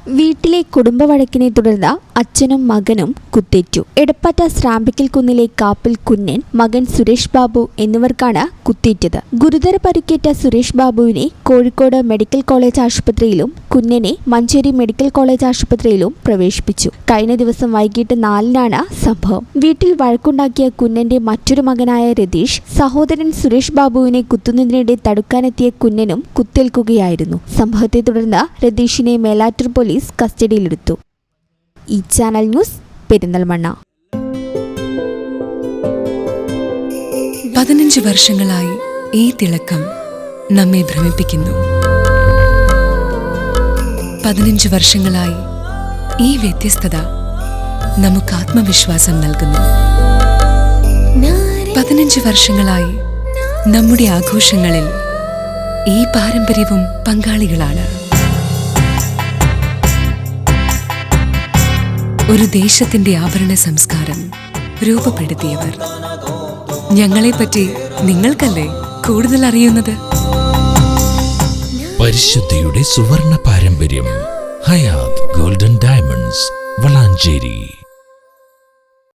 വീട്ടിലെ കുടുംബ വഴക്കിനെ തുടർന്ന് അച്ഛനും മകനും കുത്തേറ്റു. എടപ്പാറ്റ സ്രാമ്പിക്കൽ കുന്നിലെ കാപ്പിൽ കുഞ്ഞൻ, മകൻ സുരേഷ് ബാബു എന്നിവർക്കാണ് കുത്തേറ്റത്. ഗുരുതര പരിക്കേറ്റ സുരേഷ് ബാബുവിനെ കോഴിക്കോട് മെഡിക്കൽ കോളേജ് ആശുപത്രിയിലും കുഞ്ഞനെ മഞ്ചേരി മെഡിക്കൽ കോളേജ് ആശുപത്രിയിലും പ്രവേശിപ്പിച്ചു. കഴിഞ്ഞ ദിവസം വൈകിട്ട് 4-നാണ് സംഭവം. വീട്ടിൽ വഴക്കുണ്ടാക്കിയ കുഞ്ഞന്റെ മറ്റൊരു മകനായ രതീഷ് സഹോദരൻ സുരേഷ് ബാബുവിനെ കുത്തുന്നതിനിടെ തടുക്കാനെത്തിയ കുഞ്ഞനും കുത്തേൽക്കുകയായിരുന്നു. സംഭവത്തെ തുടർന്ന് രതീഷിനെ മേലാറ്റൂർ പോലീസ് കസ്റ്റഡിയിലെടുത്തു. ഈ ചാനൽ ന്യൂസ്, പെരിന്തൽമണ്ണ. 15 വർഷങ്ങളായി ഈ തിളക്കം നമ്മെ ഭ്രമിപ്പിക്കുന്നു. 15 വർഷങ്ങളായി ഈ വ്യത്യസ്തത നമുക്ക് ആത്മവിശ്വാസം നൽകുന്നു. 15 വർഷങ്ങളായി നമ്മുടെ ആഘോഷങ്ങളിൽ ഈ പാരമ്പര്യവും പങ്കാളികളാണ്. ഒരു ദേശത്തിന്റെ ആഭരണ സംസ്കാരം രൂപപ്പെടുത്തിയവർ. ഞങ്ങളെപ്പറ്റി നിങ്ങൾക്കല്ലേ കൂടുതൽ അറിയുന്നത്? പരിശുദ്ധിയുടെ സുവർണ പാരമ്പര്യം. Hayath golden diamonds, Valanchery.